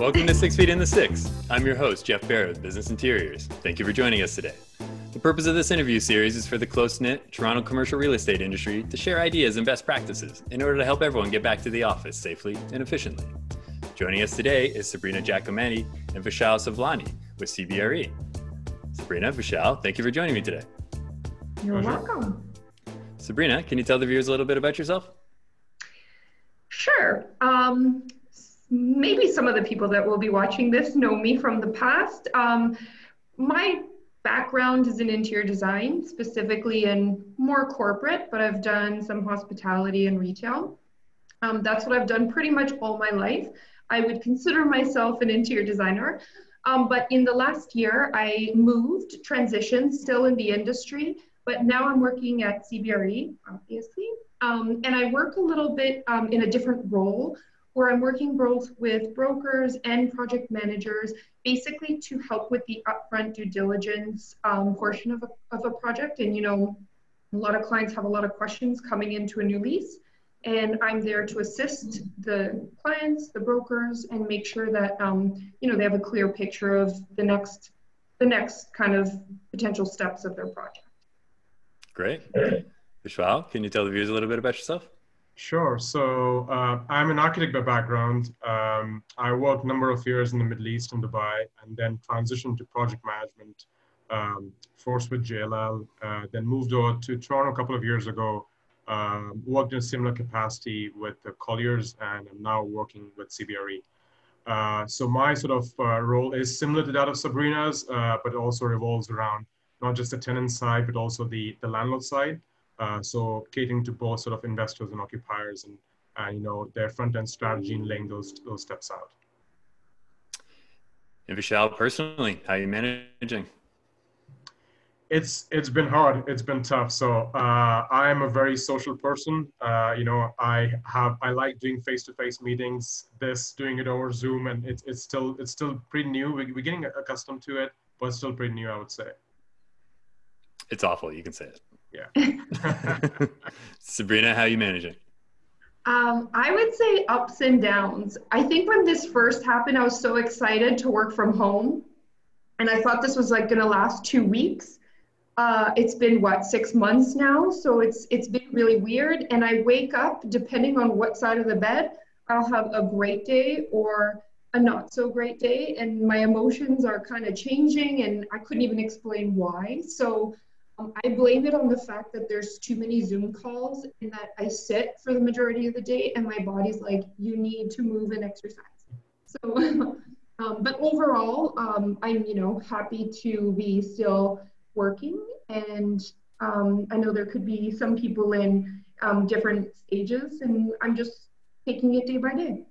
Welcome to 6 Feet in the Six. I'm your host, Jeff Barrett with Business Interiors. Thank you for joining us today. The purpose of this interview series is for the close-knit Toronto commercial real estate industry to share ideas and best practices in order to help everyone get back to the office safely and efficiently. Joining us today is Sabrina Giacometti and Vishal Sawlani with CBRE. Sabrina, Vishal, thank you for joining me today. You're welcome. Sabrina, can you tell the viewers a little bit about yourself? Sure. Maybe some of the people that will be watching this know me from the past. My background is in interior design, specifically in more corporate, but I've done some hospitality and retail. That's what I've done pretty much all my life. I would consider myself an interior designer, but in the last year, I transitioned, still in the industry, but now I'm working at CBRE, obviously, and I work a little bit in a different role, where I'm working both with brokers and project managers, basically to help with the upfront due diligence portion of a project. And, you know, a lot of clients have a lot of questions coming into a new lease, and I'm there to assist the clients, the brokers, and make sure that, you know, they have a clear picture of the next kind of potential steps of their project. Great. Vishal, can you tell the viewers a little bit about yourself? Sure. So I'm an architect by background. I worked a number of years in the Middle East in Dubai, and then transitioned to project management, first with JLL, then moved over to Toronto a couple of years ago, worked in a similar capacity with the Colliers, and I'm now working with CBRE. So my sort of role is similar to that of Sabrina's, but also revolves around not just the tenant side, but also the landlord side. So catering to both sort of investors and occupiers, and you know, their front-end strategy and laying those steps out. And Vishal, personally, how are you managing? It's been hard. It's been tough. So I am a very social person. You know, I like doing face-to-face meetings. Doing it over Zoom, and it's still pretty new. We're getting accustomed to it, but it's still pretty new, I would say. It's awful. You can say it. Yeah. Sabrina, how are you managing? I would say ups and downs. I think when this first happened, I was so excited to work from home, and I thought this was like going to last 2 weeks. It's been 6 months now, so it's been really weird. And I wake up, depending on what side of the bed, I'll have a great day or a not so great day, and my emotions are kind of changing, and I couldn't even explain why. So I blame it on the fact that there's too many Zoom calls, and that I sit for the majority of the day and my body's like, you need to move and exercise. So, but overall, I'm, you know, happy to be still working, and I know there could be some people in different stages, and I'm just taking it day by day.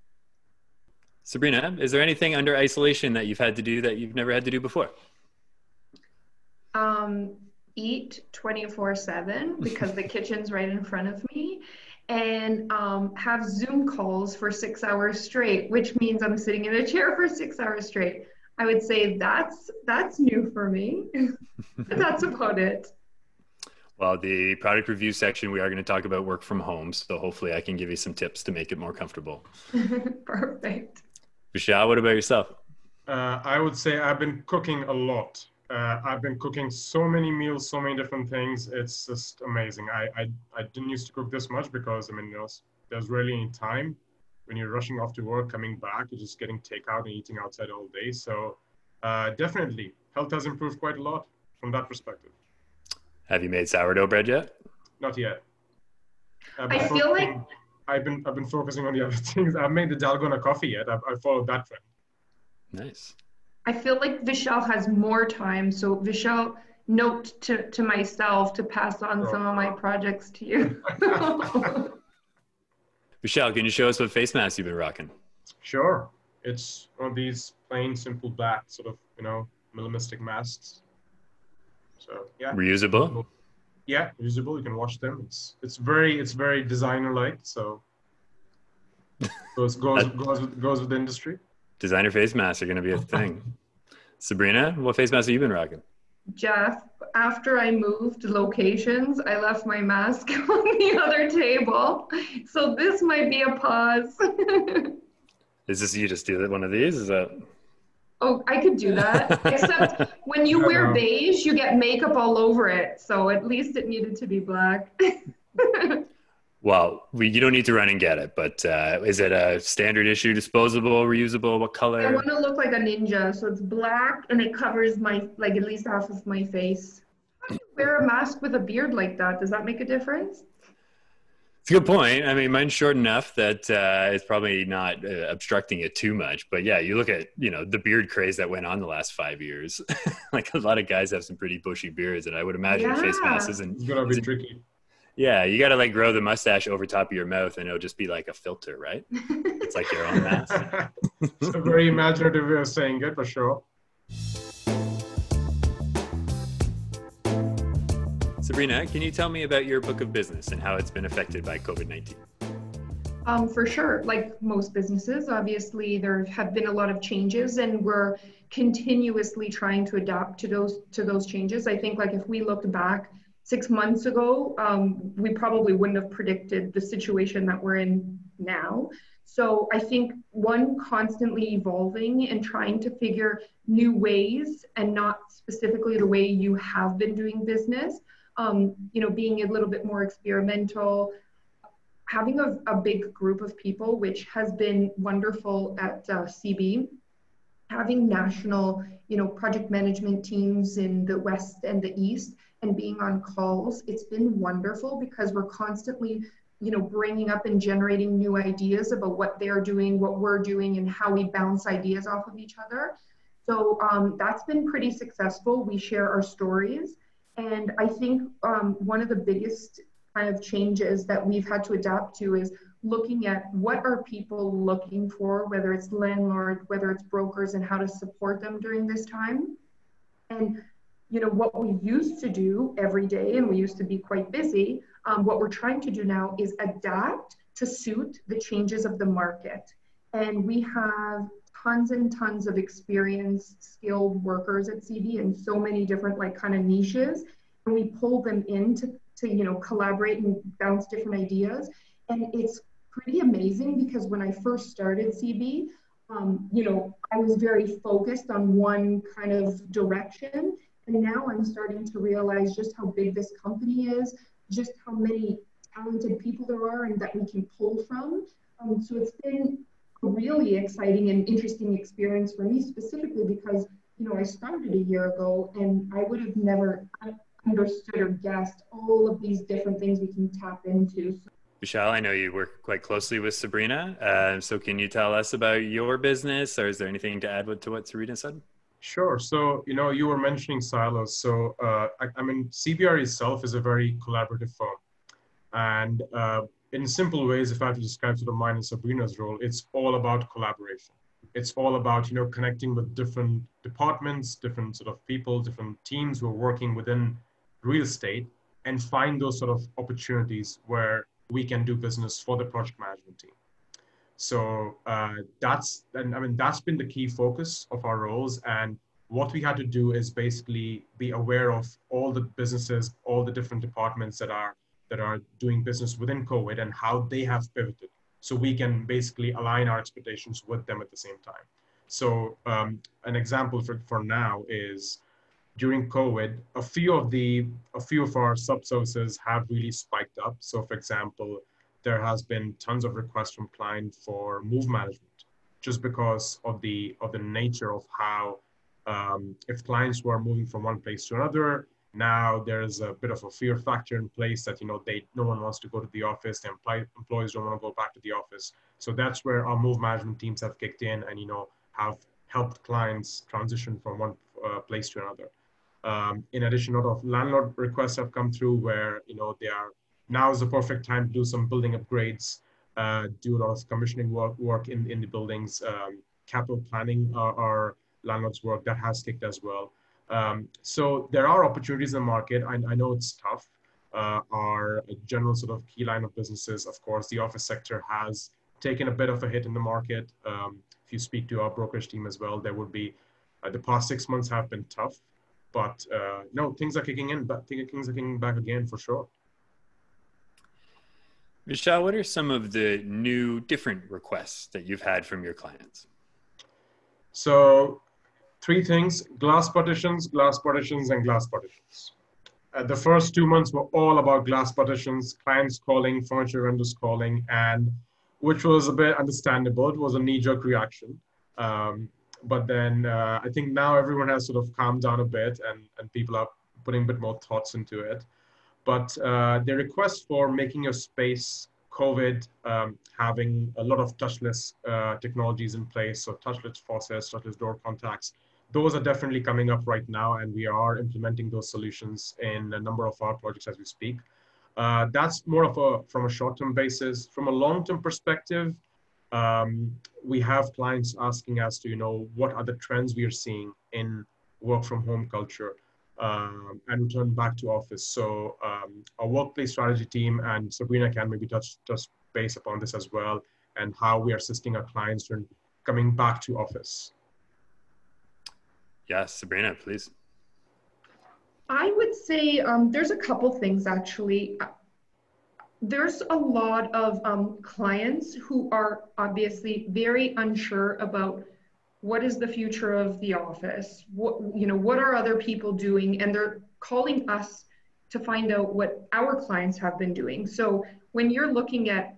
Sabrina, is there anything under isolation that you've had to do that you've never had to do before? Eat 24/7 because the kitchen's right in front of me, and have Zoom calls for 6 hours straight, which means I'm sitting in a chair for 6 hours straight. I would say that's new for me. That's about it. Well, the product review section, we are going to talk about work from home, so hopefully I can give you some tips to make it more comfortable. Perfect. Vishal, what about yourself? I would say I've been cooking a lot. I've been cooking so many meals, so many different things. It's just amazing. I didn't used to cook this much because, I mean, you know, there's rarely any time when you're rushing off to work, coming back, you're just getting takeout and eating outside all day. So definitely, health has improved quite a lot from that perspective. Have you made sourdough bread yet? Not yet. I feel like I've been focusing on the other things. I've made the dalgona coffee yet. I followed that trend. Nice. I feel like Vishal has more time, so Vishal, note to myself to pass on some of my projects to you. Vishal, can you show us what face masks you've been rocking? Sure. It's one of these plain, simple black sort of, you know, minimalistic masks. So yeah. Reusable? Yeah, reusable. You can wash them. It's very designer-like. So goes with the industry. Designer face masks are going to be a thing. Sabrina, what face mask have you been rocking? Jeff, after I moved locations, I left my mask on the other table. So this might be a pause. Is this, you just do one of these? Is that? Oh, I could do that. Except when you I wear know. beige, you get makeup all over it. So at least it needed to be black. Well, you don't need to run and get it, but is it a standard issue, disposable, reusable? What I want color? to look like a ninja, so it's black and it covers my, like, at least half of my face. Wear a mask with a beard like that. Does that make a difference? It's a good point. I mean, mine's short enough that it's probably not obstructing it too much. But yeah, you look at, the beard craze that went on the last 5 years. Like a lot of guys have some pretty bushy beards, and I would imagine a face mask Yeah. isn't. It's gonna be tricky. Yeah, you got to like grow the mustache over top of your mouth, and it'll just be like a filter, right? It's like your own mask. It's a very imaginative way of saying it, for sure. Sabrina, can you tell me about your book of business and how it's been affected by COVID-19? For sure. Like most businesses, obviously there have been a lot of changes, and we're continuously trying to adapt to those changes. I think, like, if we looked back 6 months ago, we probably wouldn't have predicted the situation that we're in now. So I think, one, constantly evolving and trying to figure new ways, and not specifically the way you have been doing business. Being a little bit more experimental, having a big group of people, which has been wonderful at CB, having national, project management teams in the West and the East, and being on calls. It's been wonderful because we're constantly, bringing up and generating new ideas about what they're doing, what we're doing, and how we bounce ideas off of each other. So that's been pretty successful. We share our stories. And I think one of the biggest kind of changes that we've had to adapt to is looking at what are people looking for, whether it's landlords, whether it's brokers, and how to support them during this time. And what we used to do every day, and we used to be quite busy, what we're trying to do now is adapt to suit the changes of the market. And we have tons and tons of experienced, skilled workers at CB in so many different, like, kind of niches, and we pull them in to collaborate and bounce different ideas. And it's pretty amazing because when I first started CB, I was very focused on one kind of direction, and now I'm starting to realize just how big this company is, just how many talented people there are and that we can pull from. So it's been a really exciting and interesting experience for me, specifically because, I started a year ago and I would have never understood or guessed all of these different things we can tap into. Vishal, I know you work quite closely with Sabrina. So can you tell us about your business, or is there anything to add to what Sabrina said? Sure. So, you were mentioning silos. So, I mean, CBRE itself is a very collaborative firm. And in simple ways, if I have to describe sort of mine and Sabrina's role, it's all about collaboration. It's all about, connecting with different departments, different sort of people, different teams who are working within real estate, and find those sort of opportunities where we can do business for the project management team. So that's been the key focus of our roles. And what we had to do is basically be aware of all the businesses, all the different departments that are doing business within COVID, and how they have pivoted, so we can basically align our expectations with them at the same time. So an example for now is, during COVID, a few of our sub-services have really spiked up. So, for example, there has been tons of requests from clients for move management, just because of the nature of how, if clients were moving from one place to another, now there's a bit of a fear factor in place that no one wants to go to the office. The employees don't want to go back to the office. So that's where our move management teams have kicked in and have helped clients transition from one place to another. In addition, a lot of landlord requests have come through where now is the perfect time to do some building upgrades, do a lot of commissioning work in the buildings, capital planning our landlords work that has kicked as well. So there are opportunities in the market. I know it's tough. Our general sort of key line of businesses, of course, the office sector has taken a bit of a hit in the market. If you speak to our brokerage team as well, there would be the past 6 months have been tough, but no, things are kicking in, but things are kicking back again for sure. Vishal, what are some of the new, different requests that you've had from your clients? So three things: glass partitions, and glass partitions. The first 2 months were all about glass partitions, clients calling, furniture vendors calling, and which was a bit understandable. It was a knee-jerk reaction. But then I think now everyone has sort of calmed down a bit, and people are putting a bit more thoughts into it. But the request for making your space COVID, having a lot of touchless technologies in place, so touchless faucets, touchless door contacts, those are definitely coming up right now, and we are implementing those solutions in a number of our projects as we speak. That's more of from a short-term basis. From a long-term perspective, we have clients asking us to, what are the trends we are seeing in work from home culture and return back to office. So our workplace strategy team, and Sabrina can maybe touch base upon this as well, and how we are assisting our clients in coming back to office. Yes, Sabrina, please. I would say there's a couple things actually. There's a lot of clients who are obviously very unsure about what is the future of the office, what are other people doing, and they're calling us to find out what our clients have been doing. So when you're looking at,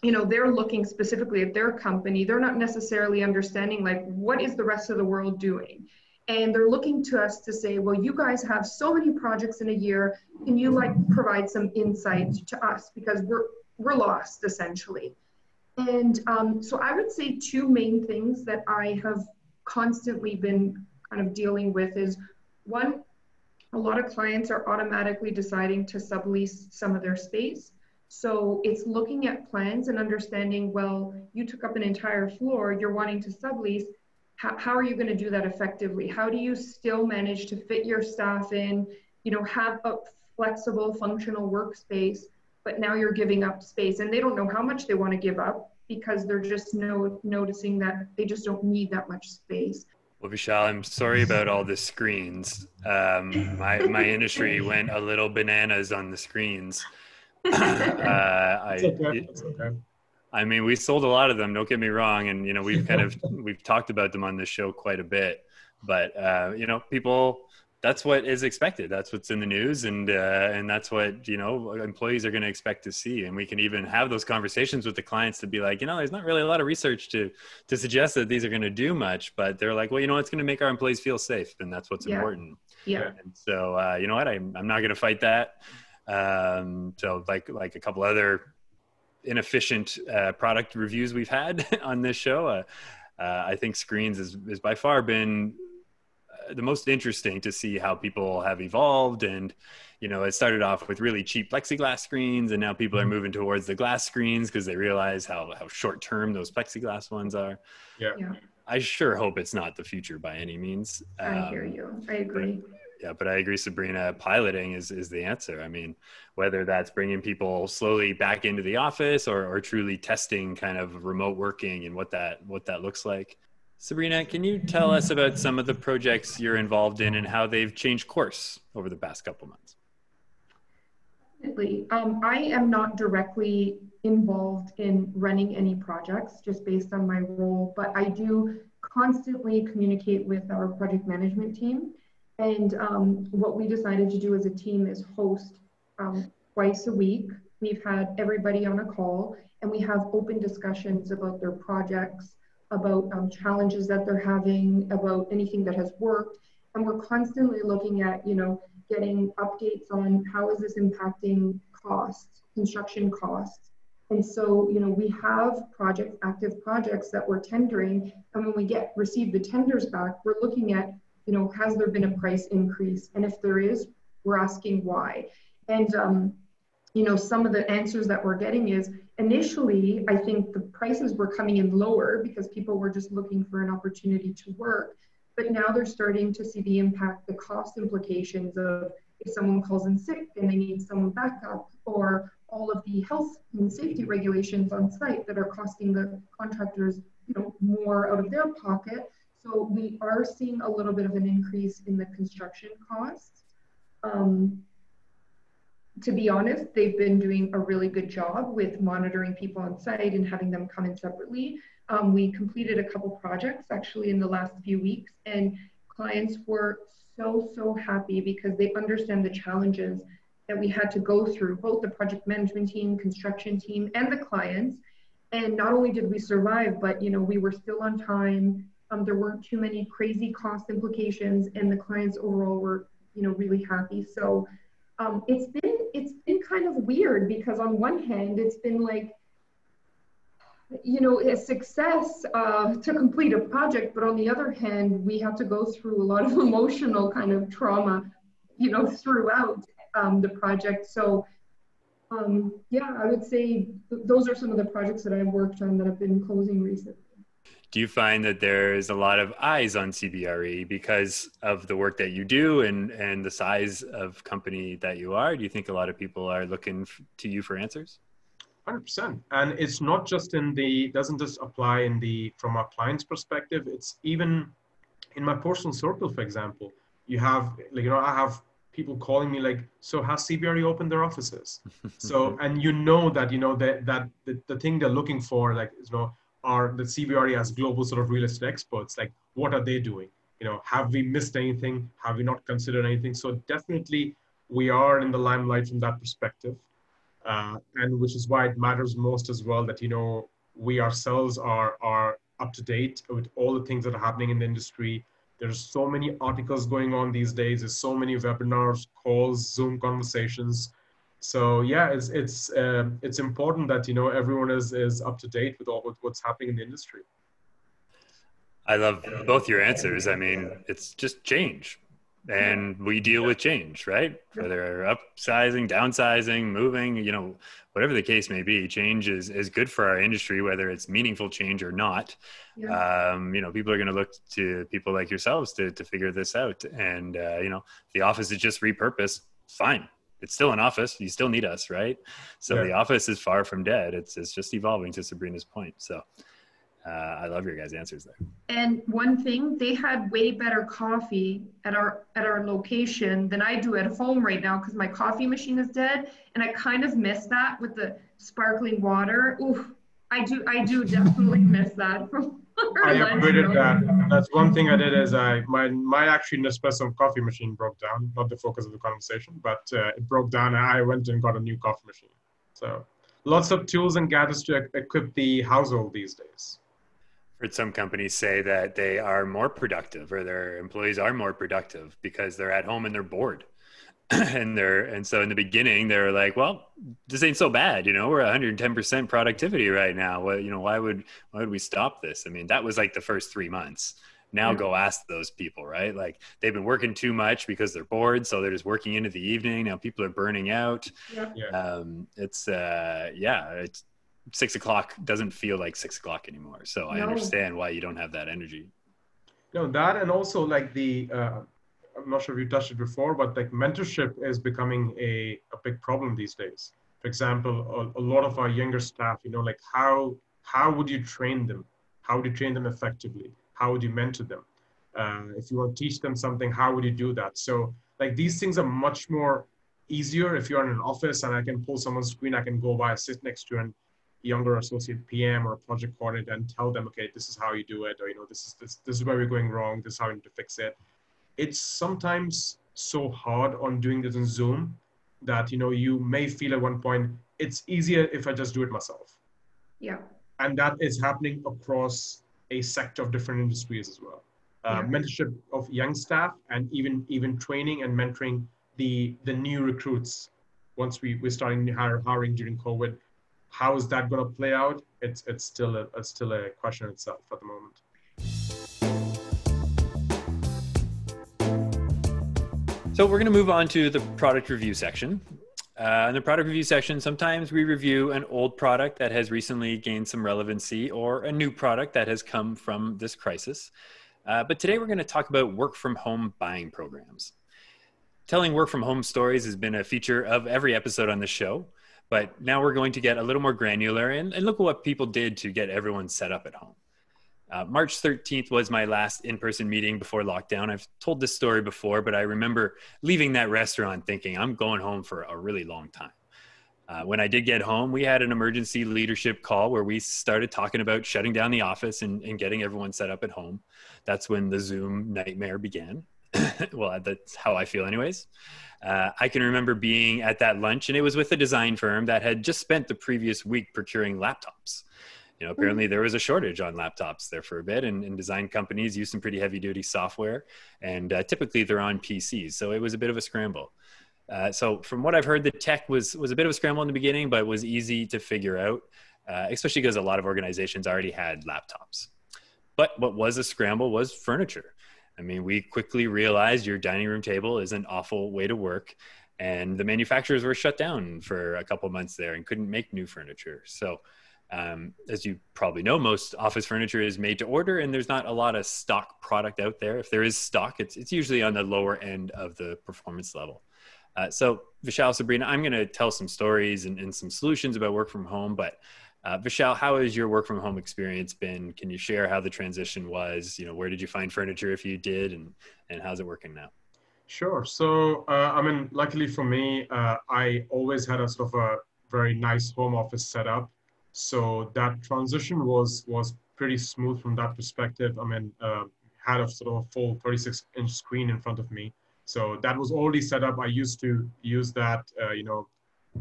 they're looking specifically at their company, they're not necessarily understanding like what is the rest of the world doing. And they're looking to us to say, well, you guys have so many projects in a year. Can you provide some insight to us? Because we're lost essentially. And so I would say two main things that I have constantly been kind of dealing with is one, a lot of clients are automatically deciding to sublease some of their space. So it's looking at plans and understanding, well, you took up an entire floor, you're wanting to sublease. How are you going to do that effectively? How do you still manage to fit your staff in, have a flexible, functional workspace, but now you're giving up space and they don't know how much they want to give up because they're just noticing that they just don't need that much space. Well, Vishal, I'm sorry about all the screens. My industry went a little bananas on the screens. It's okay. I mean, we sold a lot of them, don't get me wrong. And, we've talked about them on this show quite a bit, but, people, that's what is expected. That's what's in the news. And that's what, employees are going to expect to see. And we can even have those conversations with the clients to be like, there's not really a lot of research to suggest that these are going to do much, but they're like, well, it's going to make our employees feel safe. And that's what's important. Yeah. And so, you know what, I'm not going to fight that. So like a couple other inefficient product reviews we've had on this show, I think screens has by far been the most interesting to see how people have evolved. And it started off with really cheap plexiglass screens, and now people are moving towards the glass screens because they realize how short term those plexiglass ones are. Yeah. I sure hope it's not the future by any means. I hear you. I agree. But I agree, Sabrina, piloting is the answer. I mean, whether that's bringing people slowly back into the office or truly testing kind of remote working and what that looks like. Sabrina, can you tell us about some of the projects you're involved in and how they've changed course over the past couple months? Definitely. I am not directly involved in running any projects just based on my role, but I do constantly communicate with our project management team. And what we decided to do as a team is host twice a week. We've had everybody on a call, and we have open discussions about their projects, about challenges that they're having, about anything that has worked. And we're constantly looking at, getting updates on how is this impacting costs, construction costs. And so, we have active projects that we're tendering. And when we receive the tenders back, we're looking at, has there been a price increase? And if there is, we're asking why. And, some of the answers that we're getting is initially, I think the prices were coming in lower because people were just looking for an opportunity to work. But now they're starting to see the impact, the cost implications of if someone calls in sick and they need someone back up, or all of the health and safety regulations on site that are costing the contractors, more out of their pocket. So we are seeing a little bit of an increase in the construction costs. to be honest, they've been doing a really good job with monitoring people on site and having them come in separately. We completed a couple projects actually in the last few weeks, and clients were so happy because they understand the challenges that we had to go through, both the project management team, construction team, and the clients. And not only did we survive, but we were still on time. There weren't too many crazy cost implications, and the clients overall were really happy. So it's been kind of weird because on one hand it's been like a success to complete a project, but on the other hand we have to go through a lot of emotional kind of trauma throughout the project. So yeah, I would say those are some of the projects that I've worked on that have been closing recently. Do you find that there's a lot of eyes on CBRE because of the work that you do and the size of company that you are? Do you think a lot of people are looking to you for answers? 100%. And it's not just doesn't just apply from our client's perspective. It's even in my personal circle, for example, you have, I have people calling me like, so has CBRE opened their offices? So, and that the thing they're looking for, are the CBRE as global sort of real estate experts, like what are they doing? Have we missed anything? Have we not considered anything? So definitely we are in the limelight from that perspective. And which is why it matters most as well that, we ourselves are up to date with all the things that are happening in the industry. There's so many articles going on these days. There's so many webinars, calls, Zoom conversations. So yeah, it's important that everyone is up to date with what's happening in the industry. I love both your answers. I mean, it's just change, and we deal with change, right? Whether upsizing, downsizing, moving, whatever the case may be, change is good for our industry, whether it's meaningful change or not. Yeah. People are going to look to people like yourselves to figure this out, and the office is just repurposed. Fine. It's still an office. You still need us, right? So yeah. The office is far from dead. It's just evolving, to Sabrina's point. So I love your guys' answers there. And one thing, they had way better coffee at our location than I do at home right now because my coffee machine is dead, and I kind of miss that with the sparkling water. Oof, I do definitely miss that from. I upgraded that. That's one thing I did is my actually Nespresso coffee machine broke down, not the focus of the conversation, but it broke down and I went and got a new coffee machine. So lots of tools and gadgets to equip the household these days. Heard some companies say that they are more productive, or their employees are more productive because they're at home and they're bored. and so in the beginning they were like, well, this ain't so bad, we're 110% productivity right now. Well, why would we stop this? I mean, that was like the first 3 months. Now go ask those people, right? Like they've been working too much because they're bored, so they're just working into the evening. Now people are burning out. It's 6 o'clock doesn't feel like 6 o'clock anymore. So I understand why you don't have that energy. No, that, and also like I'm not sure if you touched it before, but like mentorship is becoming a big problem these days. For example, a lot of our younger staff, like how would you train them? How would you train them effectively? How would you mentor them? If you want to teach them something, how would you do that? So like these things are much more easier if you're in an office and I can pull someone's screen, I can go by, sit next to an younger associate PM or a project coordinator and tell them, okay, this is how you do it, or this is where we're going wrong, this is how we need to fix it. It's sometimes so hard on doing this in Zoom that you may feel at one point it's easier if I just do it myself. Yeah. And that is happening across a sector of different industries as well. Mentorship of young staff and even training and mentoring the new recruits. Once we're starting hiring during COVID, how is that going to play out? It's still a question itself at the moment. So we're going to move on to the product review section. In the product review section, sometimes we review an old product that has recently gained some relevancy or a new product that has come from this crisis. But today we're going to talk about work from home buying programs. Telling work from home stories has been a feature of every episode on the show, but now we're going to get a little more granular and look at what people did to get everyone set up at home. March 13th was my last in-person meeting before lockdown. I've told this story before, but I remember leaving that restaurant thinking I'm going home for a really long time. When I did get home, we had an emergency leadership call where we started talking about shutting down the office and getting everyone set up at home. That's when the Zoom nightmare began. Well, that's how I feel anyways. I can remember being at that lunch, and it was with a design firm that had just spent the previous week procuring laptops. Apparently there was a shortage on laptops there for a bit, and design companies use some pretty heavy duty software, and typically they're on PCs. So it was a bit of a scramble. So from what I've heard, the tech was a bit of a scramble in the beginning, but was easy to figure out, especially because a lot of organizations already had laptops. But what was a scramble was furniture. I mean, we quickly realized your dining room table is an awful way to work, and the manufacturers were shut down for a couple months there and couldn't make new furniture. So as you probably know, most office furniture is made to order, and there's not a lot of stock product out there. If there is stock, it's usually on the lower end of the performance level. So Vishal, Sabrina, I'm going to tell some stories and some solutions about work from home, but Vishal, how has your work from home experience been? Can you share how the transition was? Where did you find furniture if you did, and how's it working now? Sure. So, luckily for me, I always had a sort of a very nice home office setup. So that transition was pretty smooth from that perspective. Had a sort of a full 36-inch screen in front of me. So that was already set up. I used to use that,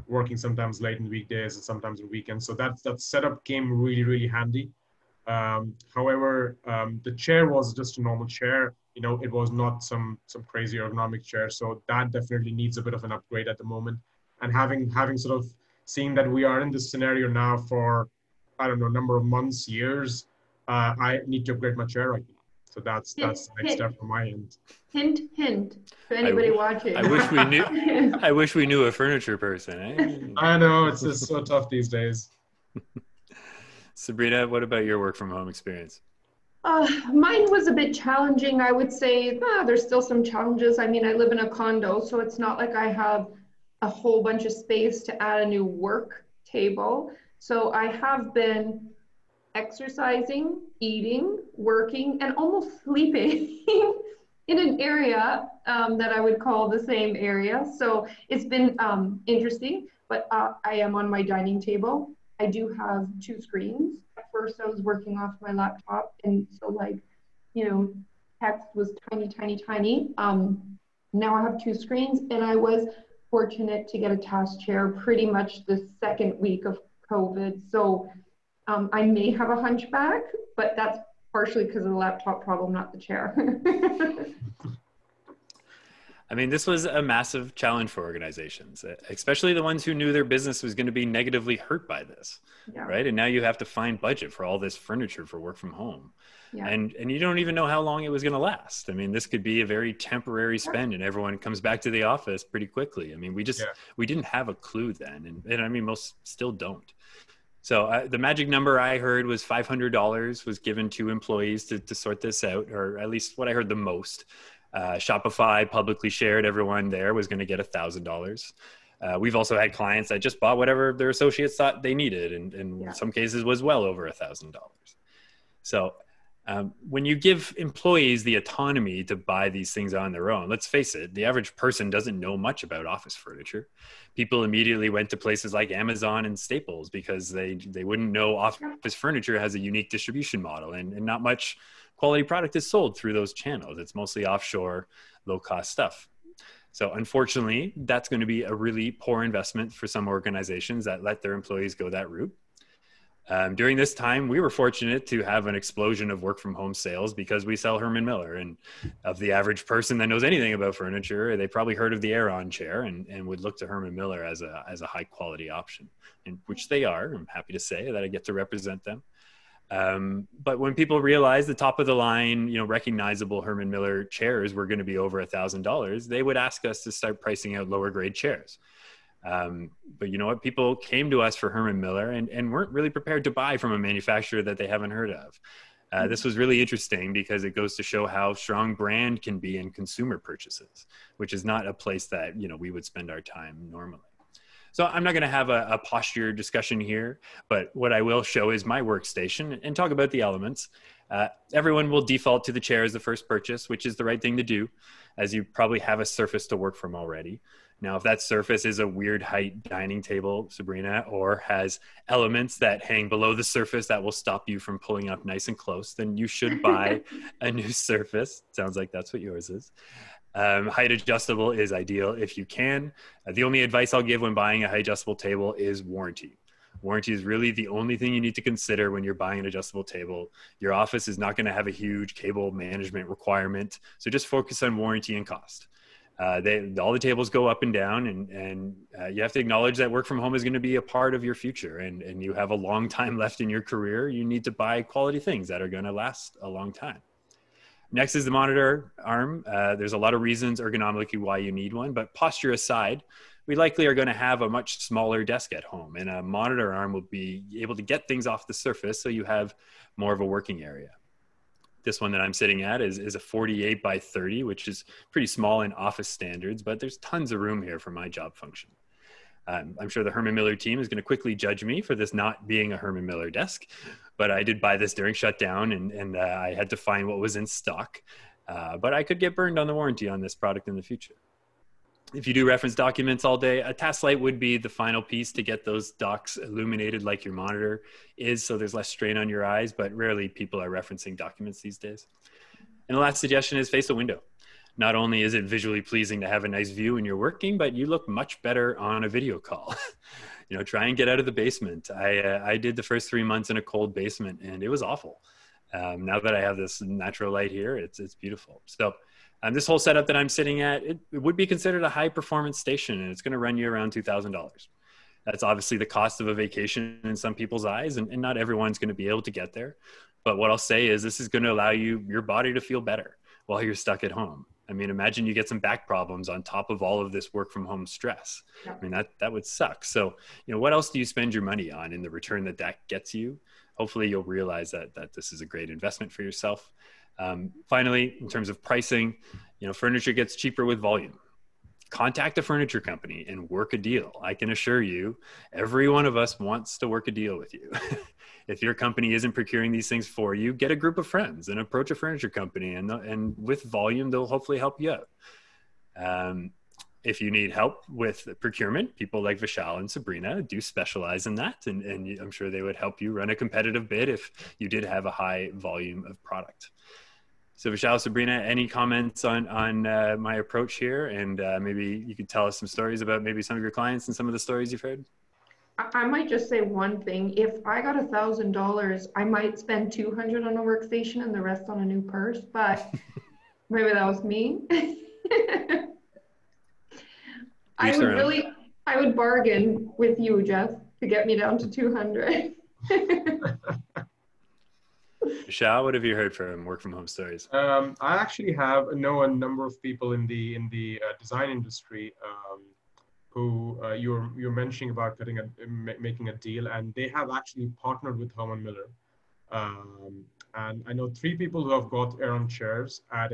working sometimes late in weekdays and sometimes on weekends. So that setup came really, really handy. However, the chair was just a normal chair. It was not some crazy ergonomic chair. So that definitely needs a bit of an upgrade at the moment. And having sort of seeing that we are in this scenario now for, I don't know, number of months, years, I need to upgrade my chair right now. So that's the next step from my end. Hint, to anybody watching. I wish we knew a furniture person. Eh? I know, it's just so tough these days. Sabrina, what about your work from home experience? Mine was a bit challenging. I would say there's still some challenges. I mean, I live in a condo, so it's not like I have a whole bunch of space to add a new work table. So I have been exercising, eating, working, and almost sleeping in an area that I would call the same area. So it's been interesting, but I am on my dining table. I do have 2 screens. At first I was working off my laptop, and so text was tiny. Now I have 2 screens, and I was fortunate to get a task chair pretty much the second week of COVID. So I may have a hunchback, but that's partially because of the laptop problem, not the chair. I mean, this was a massive challenge for organizations, especially the ones who knew their business was going to be negatively hurt by this, right? And now you have to find budget for all this furniture for work from home. Yeah. And you don't even know how long it was going to last. I mean, this could be a very temporary spend, and everyone comes back to the office pretty quickly. I mean, we didn't have a clue then. And I mean, most still don't. So the magic number I heard was $500 was given to employees to sort this out, or at least what I heard the most. Shopify publicly shared everyone there was going to get $1,000. We've also had clients that just bought whatever their associates thought they needed, and in some cases was well over $1,000. So when you give employees the autonomy to buy these things on their own, let's face it, the average person doesn't know much about office furniture. People immediately went to places like Amazon and Staples because they wouldn't know office furniture has a unique distribution model, and not much quality product is sold through those channels. It's mostly offshore, low-cost stuff. So unfortunately, that's going to be a really poor investment for some organizations that let their employees go that route. During this time, we were fortunate to have an explosion of work from home sales because we sell Herman Miller, and of the average person that knows anything about furniture, they probably heard of the Aeron chair and would look to Herman Miller as a high quality option, and which they are. I'm happy to say that I get to represent them. But when people realized the top of the line, recognizable Herman Miller chairs were going to be over $1,000, they would ask us to start pricing out lower grade chairs. But you know what? People came to us for Herman Miller and weren't really prepared to buy from a manufacturer that they haven't heard of. This was really interesting because it goes to show how strong brand can be in consumer purchases, which is not a place that, we would spend our time normally. So I'm not going to have a posture discussion here, but what I will show is my workstation and talk about the elements. Everyone will default to the chair as the first purchase, which is the right thing to do, as you probably have a surface to work from already. Now, if that surface is a weird height dining table, Sabrina, or has elements that hang below the surface that will stop you from pulling up nice and close, then you should buy a new surface. Sounds like that's what yours is. Height adjustable is ideal if you can. The only advice I'll give when buying a height adjustable table is warranty. Warranty is really the only thing you need to consider when you're buying an adjustable table. Your office is not going to have a huge cable management requirement, so just focus on warranty and cost. All the tables go up and down, and you have to acknowledge that work from home is going to be a part of your future, and you have a long time left in your career. You need to buy quality things that are going to last a long time. Next is the monitor arm. There's a lot of reasons ergonomically why you need one, but posture aside, we likely are going to have a much smaller desk at home, and a monitor arm will be able to get things off the surface so you have more of a working area. This one that I'm sitting at is a 48 by 30, which is pretty small in office standards, but there's tons of room here for my job function. I'm sure the Herman Miller team is going to quickly judge me for this not being a Herman Miller desk, but I did buy this during shutdown, and I had to find what was in stock. But I could get burned on the warranty on this product in the future. If you do reference documents all day, a task light would be the final piece to get those docs illuminated like your monitor is, so there's less strain on your eyes, but rarely people are referencing documents these days. And the last suggestion is face a window. Not only is it visually pleasing to have a nice view when you're working, but you look much better on a video call. Try and get out of the basement. I did the first 3 months in a cold basement, and it was awful. Now that I have this natural light here, it's beautiful. So this whole setup that I'm sitting at, it would be considered a high performance station, and it's going to run you around $2,000. That's obviously the cost of a vacation in some people's eyes, and not everyone's going to be able to get there. But what I'll say is this is going to allow your body to feel better while you're stuck at home. I mean, imagine you get some back problems on top of all of this work from home stress. Yeah. I mean, that would suck. So, what else do you spend your money on in the return that gets you? Hopefully you'll realize that this is a great investment for yourself. Finally, in terms of pricing, furniture gets cheaper with volume. Contact a furniture company and work a deal. I can assure you, every one of us wants to work a deal with you. If your company isn't procuring these things for you, get a group of friends and approach a furniture company, and with volume, they'll hopefully help you out. If you need help with procurement, people like Vishal and Sabrina do specialize in that, and I'm sure they would help you run a competitive bid if you did have a high volume of product. So Vishal, Sabrina, any comments on my approach here? And maybe you could tell us some stories about maybe some of your clients and some of the stories you've heard? I might just say one thing. If I got $1,000, I might spend $200 on a workstation and the rest on a new purse, but maybe that was me. I would bargain with you, Jeff, to get me down to 200. Vishal, what have you heard from work from home stories? I actually know a number of people in the design industry who you're mentioning about making a deal, and they have actually partnered with Herman Miller. And I know 3 people who have got Aeron chairs at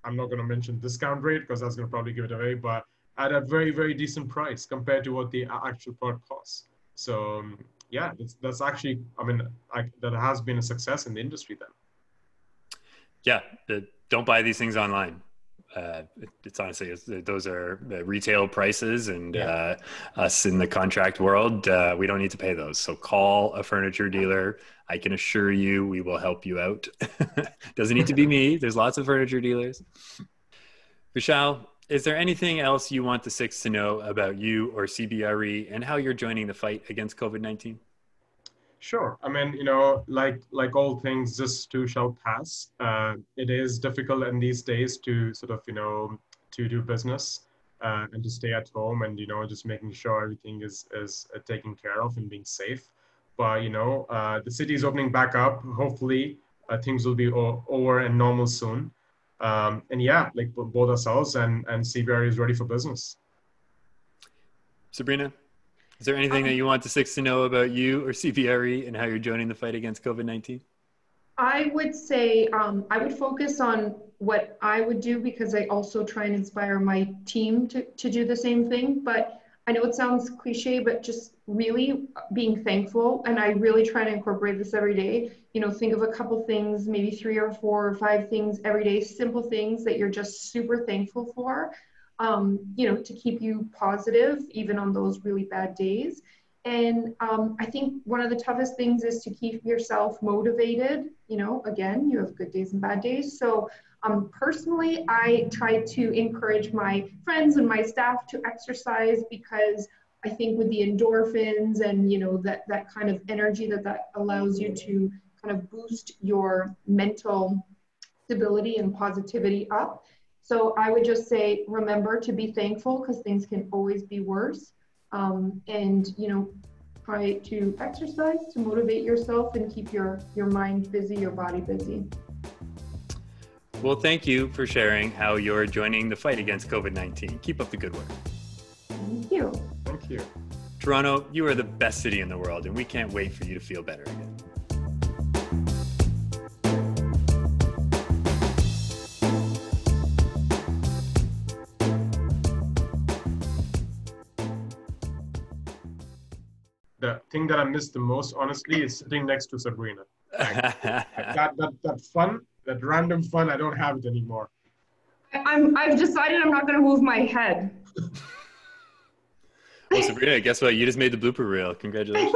I'm not going to mention discount rate because that's going to probably give it away, but at a very, very decent price compared to what the actual product costs. So yeah, that's actually, that has been a success in the industry then. Yeah, don't buy these things online. It's honestly, those are retail prices, and us in the contract world, we don't need to pay those. So call a furniture dealer. I can assure you we will help you out. Doesn't need to be me. There's lots of furniture dealers. Vishal, is there anything else you want the Six to know about you or CBRE and how you're joining the fight against COVID-19? Sure. Like all things, this too shall pass. It is difficult in these days to sort of, to do business and to stay at home and, just making sure everything is taken care of and being safe. But, the city is opening back up. Hopefully things will be over and normal soon. And yeah, like both ourselves and CBRE is ready for business. Sabrina? Is there anything that you want the Six to know about you or CBRE and how you're joining the fight against COVID-19? I would say I would focus on what I would do, because I also try and inspire my team to do the same thing. But I know it sounds cliche, but just really being thankful. And I really try to incorporate this every day. Think of a couple things, maybe 3 or 4 or 5 things every day, simple things that you're just super thankful for, to keep you positive, even on those really bad days. And I think one of the toughest things is to keep yourself motivated. Again, you have good days and bad days. So personally, I try to encourage my friends and my staff to exercise, because I think with the endorphins and that kind of energy that allows you to kind of boost your mental stability and positivity up. So I would just say, remember to be thankful, because things can always be worse. And try to exercise to motivate yourself and keep your mind busy, your body busy. Well, thank you for sharing how you're joining the fight against COVID-19. Keep up the good work. Thank you. Thank you. Toronto, you are the best city in the world, and we can't wait for you to feel better again. The thing that I miss the most, honestly, is sitting next to Sabrina. That fun, that random fun, I don't have it anymore. I've decided I'm not going to move my head. Well, Sabrina, guess what? You just made the blooper reel. Congratulations.